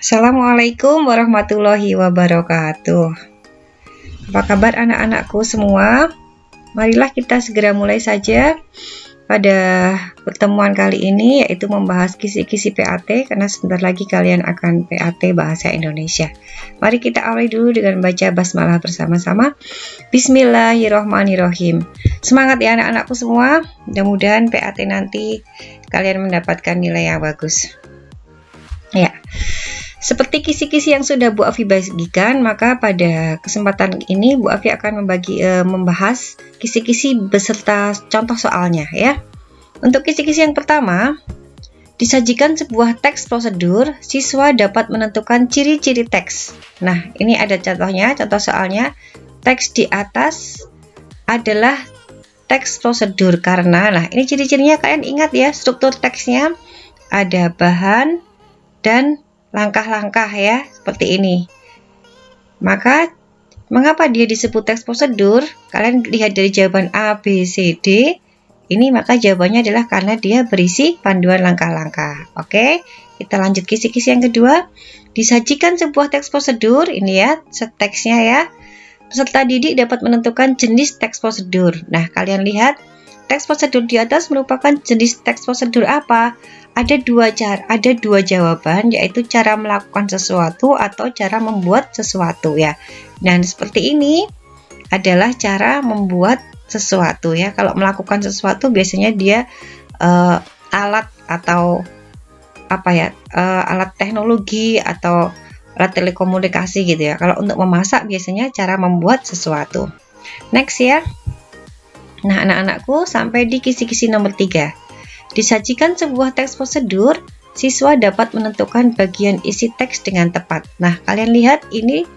Assalamualaikum warahmatullahi wabarakatuh. Apa kabar anak-anakku semua? Marilah kita segera mulai saja pada pertemuan kali ini, yaitu membahas kisi-kisi PAT, karena sebentar lagi kalian akan PAT Bahasa Indonesia. Mari kita awali dulu dengan baca basmalah bersama-sama. Bismillahirrohmanirrohim. Semangat ya anak-anakku semua. Mudah-mudahan PAT nanti kalian mendapatkan nilai yang bagus. Ya, seperti kisi-kisi yang sudah Bu Afi bagikan, maka pada kesempatan ini Bu Afi akan membahas kisi-kisi beserta contoh soalnya ya. Untuk kisi-kisi yang pertama, disajikan sebuah teks prosedur, siswa dapat menentukan ciri-ciri teks. Nah, ini ada contohnya, contoh soalnya. Teks di atas adalah teks prosedur karena, nah ini ciri-cirinya kalian ingat ya, struktur teksnya ada bahan dan langkah-langkah ya, seperti ini. Maka mengapa dia disebut teks prosedur? Kalian lihat dari jawaban A, B, C, D. Ini maka jawabannya adalah karena dia berisi panduan langkah-langkah. Oke, kita lanjut kisi-kisi yang kedua. Disajikan sebuah teks prosedur, ini ya teksnya ya. Peserta didik dapat menentukan jenis teks prosedur. Nah, kalian lihat teks prosedur di atas merupakan jenis teks prosedur apa? Ada dua jawaban, yaitu cara melakukan sesuatu atau cara membuat sesuatu ya. Dan seperti ini adalah cara membuat sesuatu ya. Kalau melakukan sesuatu biasanya dia alat atau apa ya, alat teknologi atau alat telekomunikasi gitu ya. Kalau untuk memasak biasanya cara membuat sesuatu. Next ya. Nah, anak-anakku sampai di kisi-kisi nomor 3. Disajikan sebuah teks prosedur, siswa dapat menentukan bagian isi teks dengan tepat. Nah, kalian lihat ini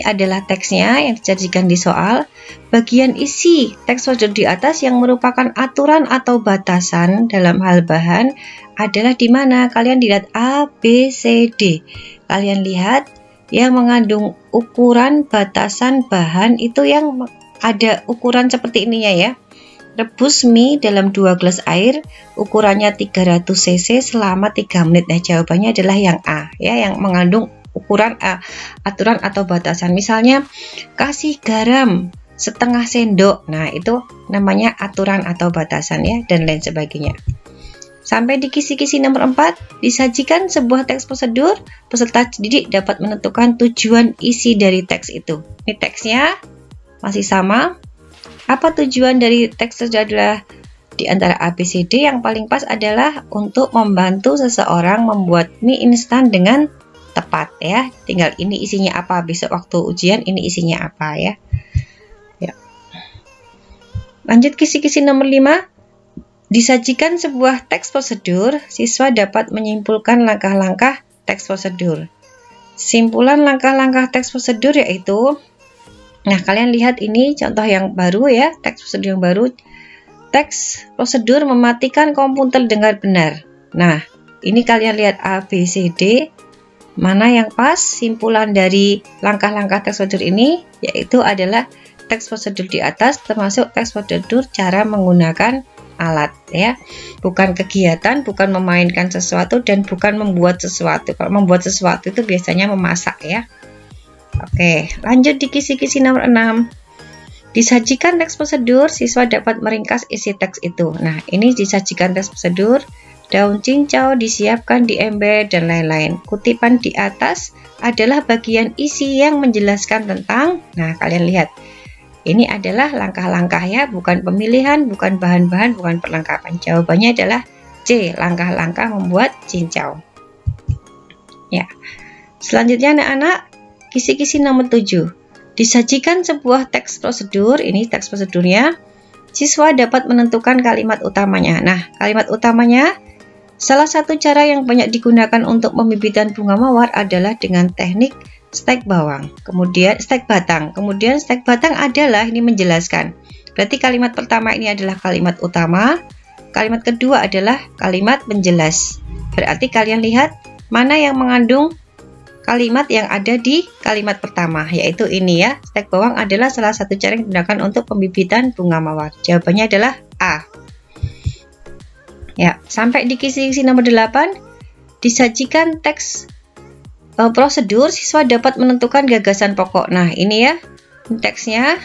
adalah teksnya yang disajikan di soal. Bagian isi teks prosedur di atas yang merupakan aturan atau batasan dalam hal bahan adalah di mana? Kalian lihat A, B, C, D. Kalian lihat yang mengandung ukuran batasan bahan itu yang ada ukuran seperti ininya ya. Rebus mie dalam 2 gelas air, ukurannya 300 cc selama 3 menit. Nah, jawabannya adalah yang A ya, yang mengandung ukuran A, aturan atau batasan. Misalnya, kasih garam setengah sendok. Nah, itu namanya aturan atau batasan ya, dan lain sebagainya. Sampai di kisi-kisi nomor 4, disajikan sebuah teks prosedur, peserta didik dapat menentukan tujuan isi dari teks itu. Ini teksnya masih sama. Apa tujuan dari teks adalah di antara A, B, C, D? Yang paling pas adalah untuk membantu seseorang membuat mie instan dengan tepat ya. Tinggal ini isinya apa, besok waktu ujian ini isinya apa ya. Lanjut kisi-kisi nomor 5. Disajikan sebuah teks prosedur, siswa dapat menyimpulkan langkah-langkah teks prosedur. Simpulan langkah-langkah teks prosedur yaitu, nah, kalian lihat ini contoh yang baru ya, teks prosedur yang baru. Teks prosedur mematikan komputer dengan benar. Nah, ini kalian lihat A, B, C, D. Mana yang pas? Simpulan dari langkah-langkah teks prosedur ini yaitu adalah teks prosedur di atas, termasuk teks prosedur cara menggunakan alat ya. Bukan kegiatan, bukan memainkan sesuatu, dan bukan membuat sesuatu. Kalau membuat sesuatu itu biasanya memasak ya. Oke, lanjut di kisi-kisi nomor 6. Disajikan teks prosedur, siswa dapat meringkas isi teks itu. Nah, ini disajikan teks prosedur, daun cincau disiapkan di ember, dan lain-lain. Kutipan di atas adalah bagian isi yang menjelaskan tentang, nah kalian lihat, ini adalah langkah-langkah ya, bukan pemilihan, bukan bahan-bahan, bukan perlengkapan. Jawabannya adalah C, langkah-langkah membuat cincau. Ya, selanjutnya anak-anak, kisi-kisi nomor 7. Disajikan sebuah teks prosedur, ini teks prosedurnya. Siswa dapat menentukan kalimat utamanya. Nah, kalimat utamanya, salah satu cara yang banyak digunakan untuk pembibitan bunga mawar adalah dengan teknik stek bawang, kemudian stek batang. Kemudian stek batang adalah ini menjelaskan. Berarti kalimat pertama ini adalah kalimat utama. Kalimat kedua adalah kalimat penjelas. Berarti kalian lihat mana yang mengandung kalimat yang ada di kalimat pertama, yaitu ini ya. Stek bawang adalah salah satu cara yang digunakan untuk pembibitan bunga mawar. Jawabannya adalah A. Ya, sampai di kisi-kisi nomor 8. Disajikan teks prosedur, siswa dapat menentukan gagasan pokok. Nah, ini ya teksnya.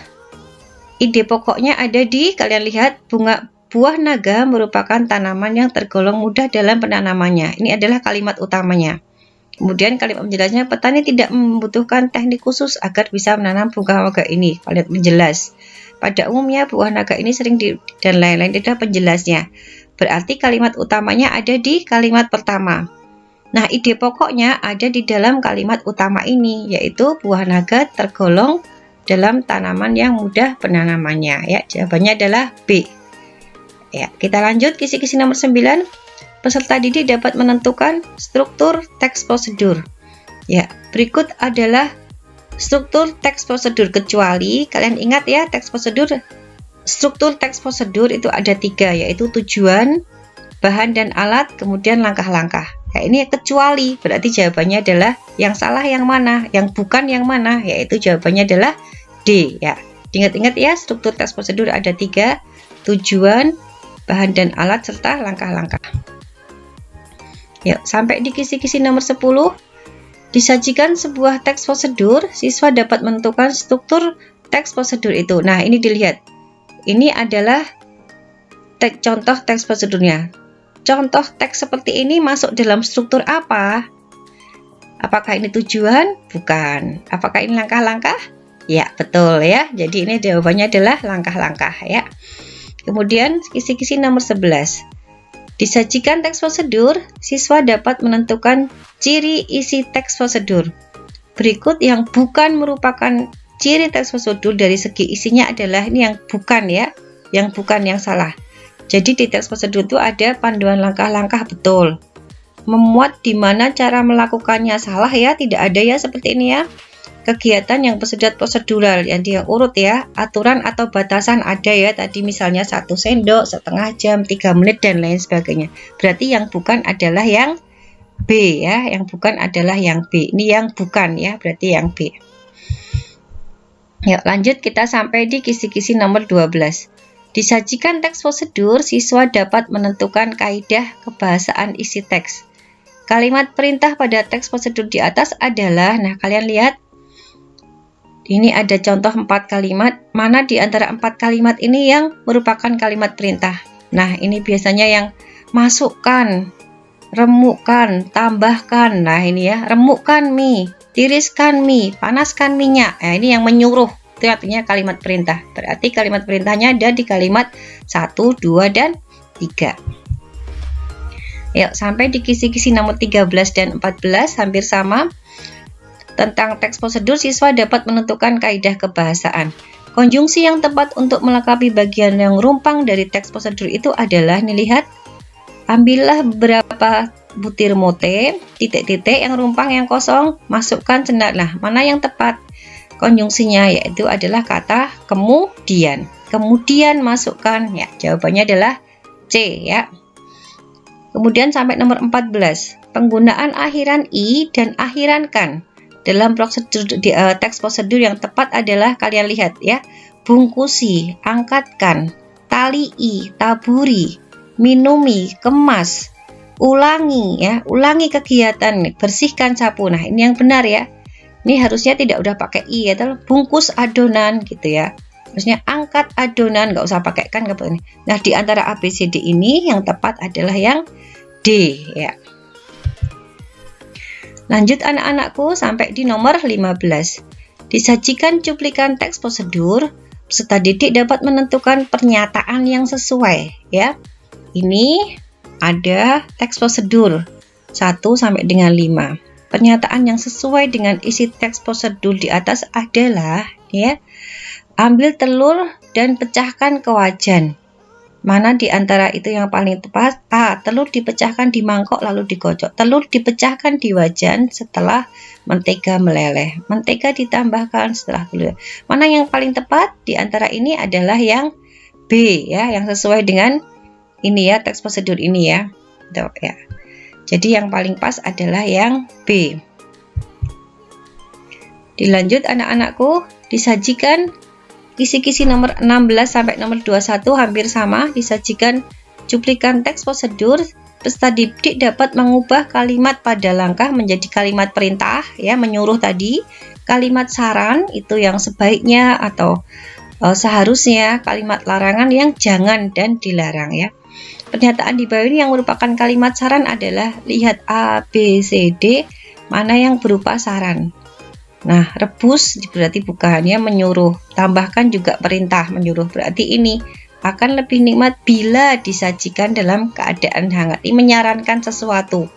Ide pokoknya ada di, kalian lihat, buah naga merupakan tanaman yang tergolong mudah dalam penanamannya. Ini adalah kalimat utamanya. Kemudian kalimat penjelasnya, petani tidak membutuhkan teknik khusus agar bisa menanam bunga naga ini. Kalimat penjelas. Pada umumnya buah naga ini sering dan lain-lain, itu adalah penjelasnya. Berarti kalimat utamanya ada di kalimat pertama. Nah, ide pokoknya ada di dalam kalimat utama ini, yaitu buah naga tergolong dalam tanaman yang mudah penanamannya. Ya, jawabannya adalah B. Ya, kita lanjut kisi-kisi nomor 9. Peserta didik dapat menentukan struktur teks prosedur. Ya, berikut adalah struktur teks prosedur, kecuali kalian ingat ya, teks prosedur, struktur teks prosedur itu ada 3, yaitu tujuan, bahan dan alat, kemudian langkah-langkah. Nah, ini kecuali, berarti jawabannya adalah yang salah yang mana, yang bukan yang mana, yaitu jawabannya adalah D. Ya, ingat-ingat ya, struktur teks prosedur ada 3, tujuan, bahan dan alat, serta langkah-langkah. Yuk, sampai di kisi-kisi nomor 10. Disajikan sebuah teks prosedur, siswa dapat menentukan struktur teks prosedur itu. Nah, ini dilihat. Ini adalah contoh teks prosedurnya. Contoh teks seperti ini masuk dalam struktur apa? Apakah ini tujuan? Bukan. Apakah ini langkah-langkah? Ya, betul ya. Jadi ini jawabannya adalah langkah-langkah ya. Kemudian kisi-kisi nomor 11. Disajikan teks prosedur, siswa dapat menentukan ciri isi teks prosedur. Berikut yang bukan merupakan ciri teks prosedur dari segi isinya adalah ini yang bukan ya, yang bukan, yang salah. Jadi di teks prosedur itu ada panduan langkah-langkah, betul. Memuat di mana cara melakukannya salah ya, tidak ada ya seperti ini ya. Kegiatan yang bersifat prosedural yang dia urut ya, aturan atau batasan ada ya, tadi misalnya 1 sendok, setengah jam, 3 menit dan lain sebagainya. Berarti yang bukan adalah yang B ya, yang bukan adalah yang B. Ini yang bukan ya, berarti yang B. Yuk lanjut, kita sampai di kisi-kisi nomor 12. Disajikan teks prosedur, siswa dapat menentukan kaidah kebahasaan isi teks. Kalimat perintah pada teks prosedur di atas adalah, nah kalian lihat, ini ada contoh 4 kalimat, mana di antara 4 kalimat ini yang merupakan kalimat perintah. Nah, ini biasanya yang masukkan, remukkan, tambahkan. Nah, ini ya, remukkan mie, tiriskan mie, panaskan minyak. Nah, ini yang menyuruh. Itu artinya kalimat perintah. Berarti kalimat perintahnya ada di kalimat 1, 2, dan 3. Yuk, sampai di kisi-kisi nomor 13 dan 14, hampir sama. Tentang teks prosedur, siswa dapat menentukan kaidah kebahasaan. Konjungsi yang tepat untuk melengkapi bagian yang rumpang dari teks prosedur itu adalah, nih lihat, ambillah beberapa butir mote, titik-titik yang rumpang yang kosong, masukkan cendak. Nah, mana yang tepat? Konjungsinya yaitu adalah kata kemudian. Kemudian masukkan, ya, jawabannya adalah C ya. Kemudian sampai nomor 14, penggunaan akhiran i dan akhiran kan. Dalam prosedur teks prosedur yang tepat adalah, kalian lihat ya, bungkusi, angkatkan, talii, taburi, minumi, kemas, ulangi ya, ulangi kegiatan, bersihkan sapu. Nah, ini yang benar ya. Ini harusnya tidak udah pakai i ya, bungkus adonan gitu ya. Harusnya angkat adonan, nggak usah pakai kan ini. Nah, di antara A, B, C, D ini yang tepat adalah yang D ya. Lanjut anak-anakku sampai di nomor 15. Disajikan cuplikan teks prosedur, peserta didik dapat menentukan pernyataan yang sesuai ya. Ini ada teks prosedur 1 sampai dengan 5. Pernyataan yang sesuai dengan isi teks prosedur di atas adalah ya, ambil telur dan pecahkan ke wajan. Mana di antara itu yang paling tepat? A. Telur dipecahkan di mangkok lalu dikocok. Telur dipecahkan di wajan setelah mentega meleleh. Mentega ditambahkan setelah telur. Mana yang paling tepat? Di antara ini adalah yang B ya, yang sesuai dengan ini ya, teks prosedur ini ya. Tuh, ya. Jadi yang paling pas adalah yang B. Dilanjut anak-anakku, disajikan kisi-kisi nomor 16 sampai nomor 21 hampir sama. Disajikan cuplikan teks prosedur, peserta didik dapat mengubah kalimat pada langkah menjadi kalimat perintah, ya, menyuruh tadi. Kalimat saran itu yang sebaiknya atau seharusnya, kalimat larangan yang jangan dan dilarang, ya. Pernyataan di bawah ini yang merupakan kalimat saran adalah lihat A, B, C, D, mana yang berupa saran. Nah, rebus berarti bukan, ya, menyuruh. Tambahkan juga perintah menyuruh, berarti ini akan lebih nikmat bila disajikan dalam keadaan hangat. Ini menyarankan sesuatu.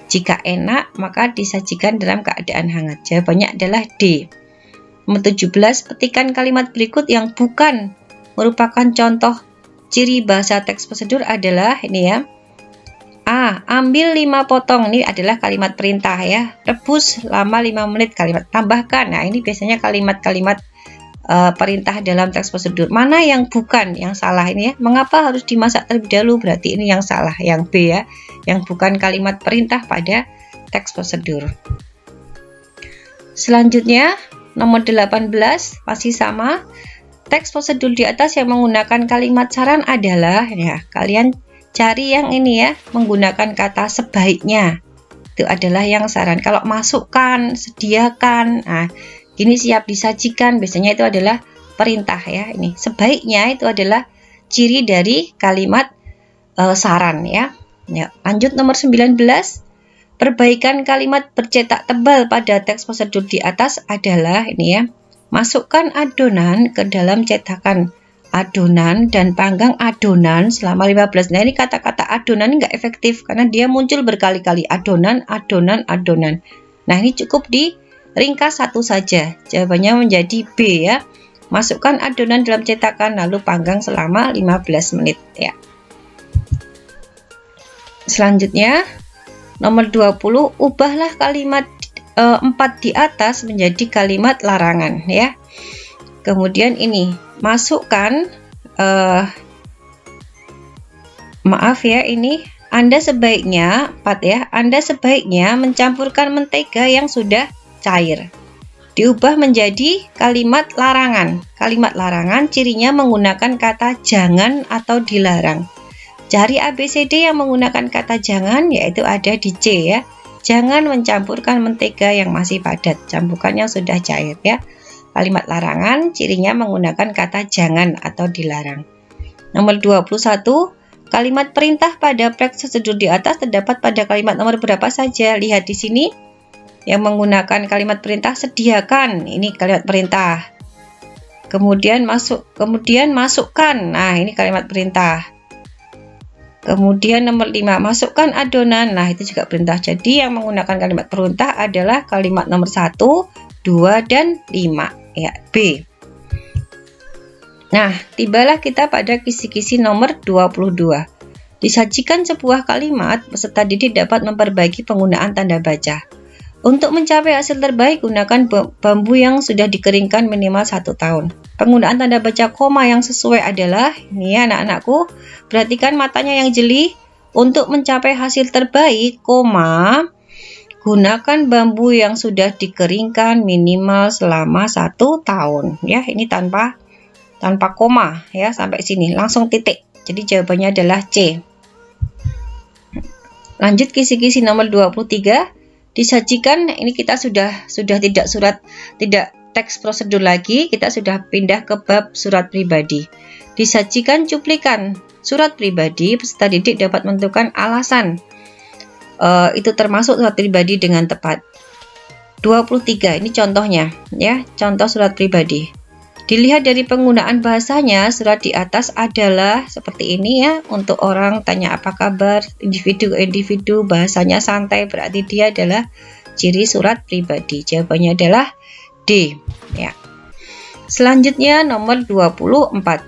Jika enak, maka disajikan dalam keadaan hangat. Jawabannya adalah D. Nomor 17, petikan kalimat berikut yang bukan merupakan contoh ciri bahasa teks prosedur adalah ini, ya. A. Ambil 5 potong. Ini adalah kalimat perintah, ya. Rebus lama 5 menit, kalimat tambahkan. Nah, ini biasanya kalimat-kalimat perintah dalam teks prosedur. Mana yang bukan, yang salah ini, ya? Mengapa harus dimasak terlebih dahulu? Berarti ini yang salah, yang B, ya, yang bukan kalimat perintah pada teks prosedur. Selanjutnya nomor 18 masih sama. Teks prosedur di atas yang menggunakan kalimat saran adalah, ya, kalian cari yang ini, ya, menggunakan kata sebaiknya. Itu adalah yang saran. Kalau masukkan, sediakan, nah, ini siap disajikan, biasanya itu adalah perintah, ya. Ini sebaiknya itu adalah ciri dari kalimat saran, ya. Ya, lanjut nomor 19. Perbaikan kalimat bercetak tebal pada teks prosedur di atas adalah ini, ya. Masukkan adonan ke dalam cetakan adonan dan panggang adonan selama 15. Nah, ini kata-kata adonan nggak efektif karena dia muncul berkali-kali, adonan, adonan, adonan. Nah, ini cukup di ringkas satu saja. Jawabannya menjadi B, ya. Masukkan adonan dalam cetakan lalu panggang selama 15 menit, ya. Selanjutnya nomor 20, ubahlah kalimat 4 di atas menjadi kalimat larangan, ya. Kemudian ini masukkan maaf, ya, ini Anda sebaiknya 4, ya. Anda sebaiknya mencampurkan mentega yang sudah cair. Diubah menjadi kalimat larangan. Kalimat larangan cirinya menggunakan kata jangan atau dilarang. Cari ABCD yang menggunakan kata jangan, yaitu ada di C, ya. Jangan mencampurkan mentega yang masih padat, campurkan yang sudah cair, ya. Kalimat larangan cirinya menggunakan kata jangan atau dilarang. Nomor 21, kalimat perintah pada teks prosedur di atas terdapat pada kalimat nomor berapa saja? Lihat di sini. Yang menggunakan kalimat perintah sediakan, ini kalimat perintah. Kemudian masukkan. Nah, ini kalimat perintah. Kemudian nomor 5, masukkan adonan. Nah, itu juga perintah. Jadi yang menggunakan kalimat perintah adalah kalimat nomor 1, 2, dan 5, ya, B. Nah, tibalah kita pada kisi-kisi nomor 22. Disajikan sebuah kalimat, peserta didik dapat memperbaiki penggunaan tanda baca. Untuk mencapai hasil terbaik, gunakan bambu yang sudah dikeringkan minimal 1 tahun. Penggunaan tanda baca koma yang sesuai adalah, ini, ya, anak-anakku, perhatikan matanya yang jeli. Untuk mencapai hasil terbaik, koma, gunakan bambu yang sudah dikeringkan minimal selama 1 tahun. Ya, ini tanpa koma, ya, sampai sini, langsung titik. Jadi jawabannya adalah C. Lanjut kisi-kisi nomor 23. Disajikan, ini kita sudah tidak teks prosedur lagi, kita sudah pindah ke bab surat pribadi. Disajikan cuplikan surat pribadi, peserta didik dapat menentukan alasan itu termasuk surat pribadi dengan tepat. 23, ini contohnya, ya, contoh surat pribadi. Dilihat dari penggunaan bahasanya, surat di atas adalah seperti ini, ya. Untuk orang tanya apa kabar, individu ke individu, bahasanya santai, berarti dia adalah ciri surat pribadi. Jawabannya adalah D, ya. Selanjutnya nomor 24.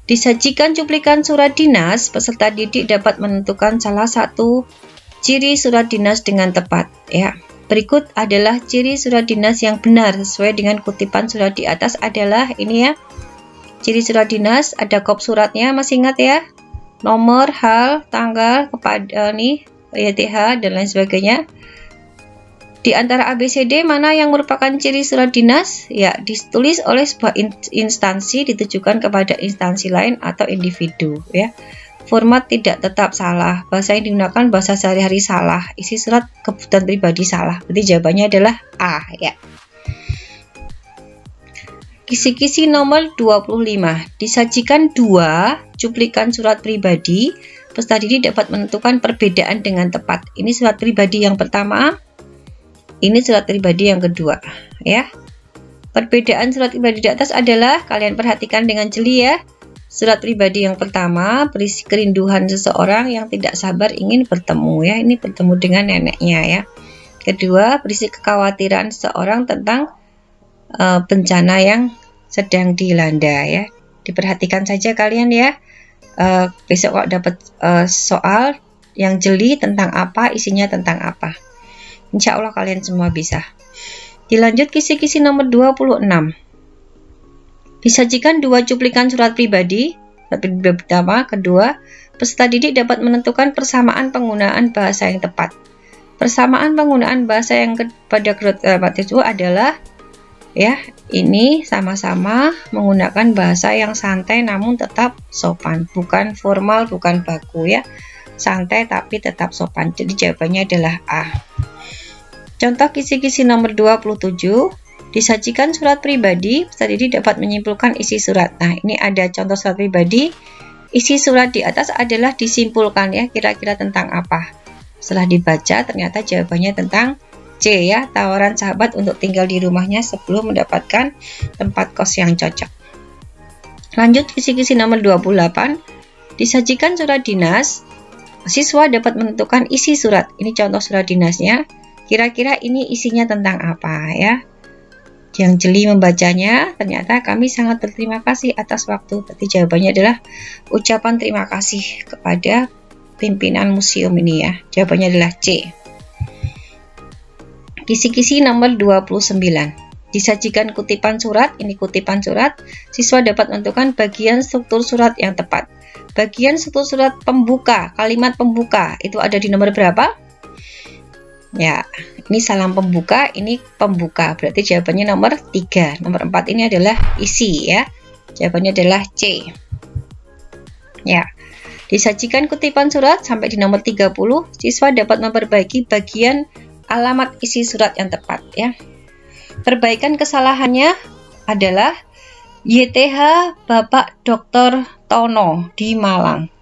Disajikan cuplikan surat dinas, peserta didik dapat menentukan salah satu ciri surat dinas dengan tepat, ya. Berikut adalah ciri surat dinas yang benar sesuai dengan kutipan surat di atas adalah ini, ya. Ciri surat dinas ada kop suratnya, masih ingat, ya? Nomor, hal, tanggal, kepada nih, YTH dan lain sebagainya. Di antara ABCD mana yang merupakan ciri surat dinas? Ya, ditulis oleh sebuah instansi ditujukan kepada instansi lain atau individu, ya. Format tidak tetap salah. Bahasa yang digunakan bahasa sehari-hari salah. Isi surat kebutuhan pribadi salah. Berarti jawabannya adalah A ya. Kisi-kisi nomor 25. Disajikan 2 cuplikan surat pribadi. Peserta didik dapat menentukan perbedaan dengan tepat. Ini surat pribadi yang pertama. Ini surat pribadi yang kedua ya. Perbedaan surat pribadi di atas adalah, kalian perhatikan dengan jeli ya. Surat pribadi yang pertama berisi kerinduan seseorang yang tidak sabar ingin bertemu ya. Ini bertemu dengan neneknya ya. Kedua, berisi kekhawatiran seseorang tentang bencana yang sedang dilanda ya. Diperhatikan saja kalian ya. Besok kalau dapat soal yang jeli tentang apa, isinya tentang apa. Insya Allah kalian semua bisa. Dilanjut kisi-kisi nomor 26. Disajikan 2 cuplikan surat pribadi. Surat pribadi pertama, kedua, peserta didik dapat menentukan persamaan penggunaan bahasa yang tepat. Persamaan penggunaan bahasa yang pada kalimat itu adalah ya, ini sama-sama menggunakan bahasa yang santai namun tetap sopan, bukan formal, bukan baku ya. Santai tapi tetap sopan. Jadi jawabannya adalah A. Contoh kisi-kisi nomor 27. Disajikan surat pribadi, peserta didik dapat menyimpulkan isi surat. Nah, ini ada contoh surat pribadi. Isi surat di atas adalah disimpulkan ya, kira-kira tentang apa. Setelah dibaca, ternyata jawabannya tentang C ya, tawaran sahabat untuk tinggal di rumahnya sebelum mendapatkan tempat kos yang cocok. Lanjut kisi-kisi nomor 28. Disajikan surat dinas, siswa dapat menentukan isi surat. Ini contoh surat dinasnya. Kira-kira ini isinya tentang apa ya? Yang jeli membacanya, ternyata kami sangat berterima kasih atas waktu. Berarti jawabannya adalah ucapan terima kasih kepada pimpinan museum ini ya. Jawabannya adalah C. Kisi-kisi nomor 29. Disajikan kutipan surat, ini kutipan surat. Siswa dapat menentukan bagian struktur surat yang tepat. Bagian struktur surat pembuka, kalimat pembuka, itu ada di nomor berapa? Ya, ini salam pembuka, ini pembuka. Berarti jawabannya nomor 3. Nomor 4 ini adalah isi ya. Jawabannya adalah C. Ya. Disajikan kutipan surat sampai di nomor 30, siswa dapat memperbaiki bagian alamat isi surat yang tepat ya. Perbaikan kesalahannya adalah YTH Bapak Dr. Tono di Malang.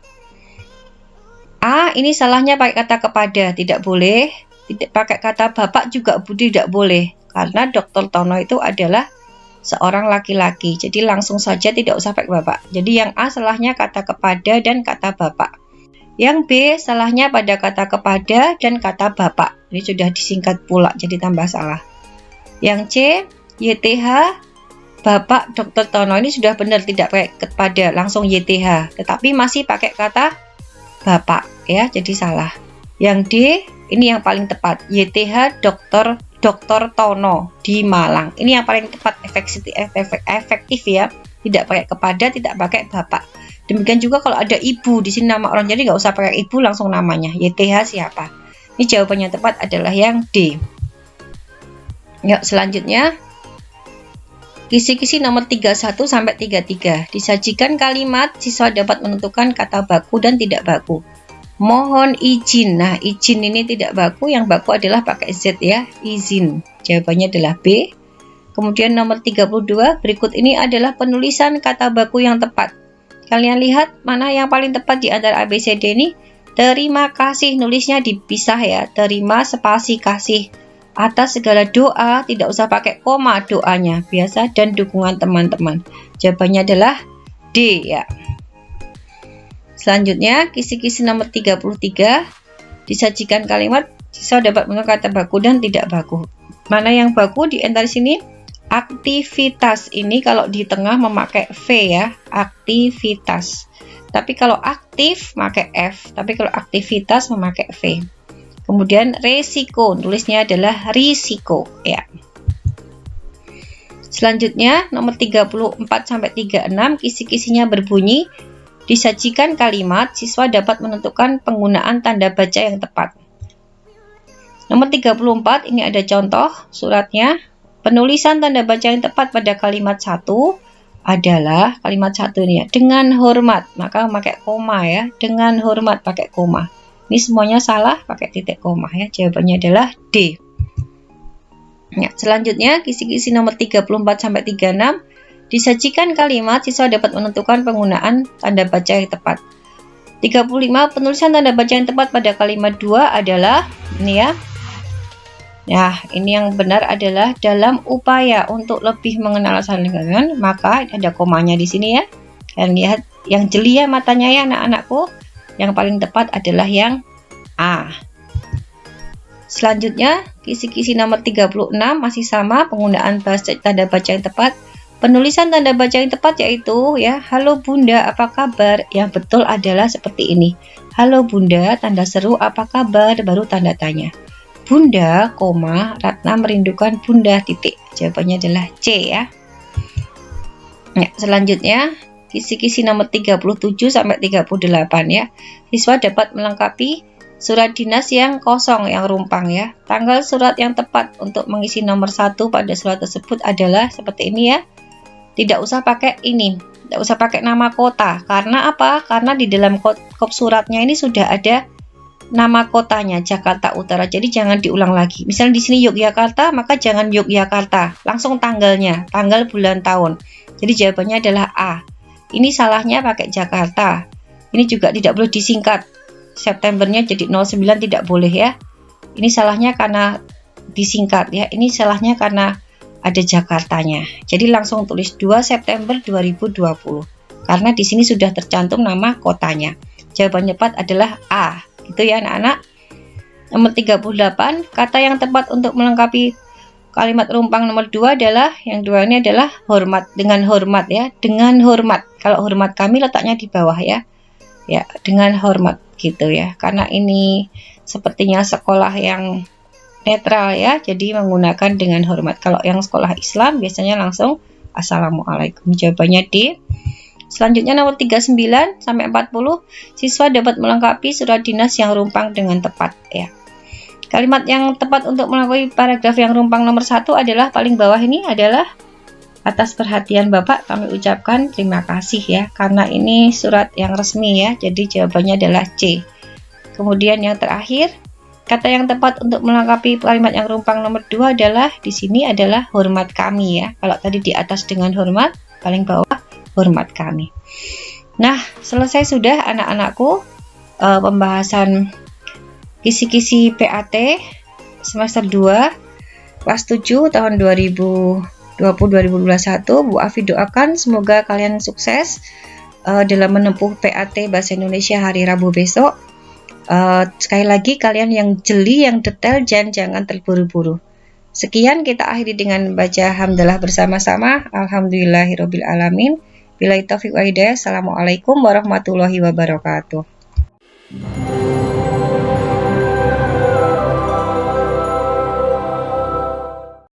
A, ini salahnya pakai kata kepada, tidak boleh. Tidak pakai kata bapak juga tidak boleh, karena Dr. Tono itu adalah seorang laki-laki, jadi langsung saja tidak usah pakai bapak. Jadi yang A salahnya kata kepada dan kata bapak. Yang B salahnya pada kata kepada dan kata bapak. Ini sudah disingkat pula jadi tambah salah. Yang C, YTH Bapak Dr. Tono, ini sudah benar, tidak pakai kepada, langsung YTH, tetapi masih pakai kata bapak ya, jadi salah. Yang D, ini yang paling tepat, YTH Dr. Tono di Malang. Ini yang paling tepat, efektif ya. Tidak pakai kepada, tidak pakai bapak. Demikian juga kalau ada ibu di sini nama orang, jadi nggak usah pakai ibu, langsung namanya YTH siapa. Ini jawabannya tepat adalah yang D. Yuk selanjutnya kisi-kisi nomor 31 sampai 33. Disajikan kalimat, siswa dapat menentukan kata baku dan tidak baku. Mohon izin. Nah, izin ini tidak baku, yang baku adalah pakai Z ya, izin. Jawabannya adalah B. Kemudian nomor 32, berikut ini adalah penulisan kata baku yang tepat. Kalian lihat mana yang paling tepat di antara ABCD ini? Terima kasih, nulisnya dipisah ya. Terima spasi kasih. Atas segala doa, tidak usah pakai koma doanya, biasa dan dukungan teman-teman. Jawabannya adalah D ya. Selanjutnya, kisi-kisi nomor 33, disajikan kalimat, siswa dapat menentukan kata baku dan tidak baku. Mana yang baku di antara sini? Aktivitas, ini kalau di tengah memakai V ya, aktivitas. Tapi kalau aktif memakai F, tapi kalau aktivitas memakai V. Kemudian resiko, tulisnya adalah risiko ya. Selanjutnya nomor 34 sampai 36, kisi-kisinya berbunyi, disajikan kalimat, siswa dapat menentukan penggunaan tanda baca yang tepat. Nomor 34, ini ada contoh suratnya. Penulisan tanda baca yang tepat pada kalimat 1 adalah kalimat satu ini ya, dengan hormat, maka pakai koma ya, dengan hormat pakai koma. Ini semuanya salah pakai titik koma ya, jawabannya adalah D. Ya, selanjutnya kisi-kisi nomor 34 sampai 36, disajikan kalimat, siswa dapat menentukan penggunaan tanda baca yang tepat. 35, penulisan tanda baca yang tepat pada kalimat 2 adalah ini ya. Nah, ini yang benar adalah dalam upaya untuk lebih mengenal asal lingkungan, maka ada komanya di sini ya. Kalian lihat yang jeli ya matanya ya anak-anakku. Yang paling tepat adalah yang A. Selanjutnya, kisi-kisi nomor 36 masih sama penggunaan tanda baca yang tepat. Penulisan tanda baca yang tepat yaitu ya, halo Bunda, apa kabar? Yang betul adalah seperti ini. Halo Bunda, tanda seru, apa kabar? Baru tanda tanya. Bunda, koma, Ratna merindukan Bunda, titik. Jawabannya adalah C ya. Ya, selanjutnya kisi-kisi nomor 37 sampai 38 ya. Siswa dapat melengkapi surat dinas yang kosong, yang rumpang ya. Tanggal surat yang tepat untuk mengisi nomor 1 pada surat tersebut adalah seperti ini ya. Tidak usah pakai ini, tidak usah pakai nama kota. Karena apa? Karena di dalam kop suratnya ini sudah ada nama kotanya, Jakarta Utara. Jadi jangan diulang lagi. Misalnya di sini Yogyakarta, maka jangan Yogyakarta, langsung tanggalnya, tanggal bulan tahun. Jadi jawabannya adalah A. Ini salahnya pakai Jakarta. Ini juga tidak boleh disingkat. Septembernya jadi 09 tidak boleh ya. Ini salahnya karena disingkat ya. Ini salahnya karena ada Jakartanya. Jadi langsung tulis 2 September 2020. Karena di sini sudah tercantum nama kotanya. Jawaban tepat adalah A. Itu ya anak-anak. Nomor 38, kata yang tepat untuk melengkapi kalimat rumpang nomor 2 adalah, yang dua ini adalah hormat, dengan hormat ya, dengan hormat. Kalau hormat kami letaknya di bawah ya. Ya, dengan hormat gitu ya. Karena ini sepertinya sekolah yang netral ya, jadi menggunakan dengan hormat. Kalau yang sekolah Islam biasanya langsung Assalamualaikum. Jawabannya D. Selanjutnya nomor 39 sampai 40, siswa dapat melengkapi surat dinas yang rumpang dengan tepat ya. Kalimat yang tepat untuk melengkapi paragraf yang rumpang nomor 1 adalah paling bawah ini adalah, atas perhatian Bapak kami ucapkan terima kasih ya, karena ini surat yang resmi ya. Jadi jawabannya adalah C. Kemudian yang terakhir, kata yang tepat untuk melengkapi kalimat yang rumpang nomor 2 adalah di sini adalah hormat kami ya. Kalau tadi di atas dengan hormat, paling bawah hormat kami. Nah, selesai sudah anak-anakku pembahasan kisi-kisi PAT semester 2 kelas 7 tahun 2020-2021. Bu Afi doakan semoga kalian sukses dalam menempuh PAT Bahasa Indonesia hari Rabu besok. Sekali lagi kalian yang jeli, yang detail, jangan terburu-buru. Sekian, kita akhiri dengan baca hamdalah bersama-sama. Alhamdulillahirabbil alamin. Billahi taufiq wa hidayah. Assalamualaikum warahmatullahi wabarakatuh.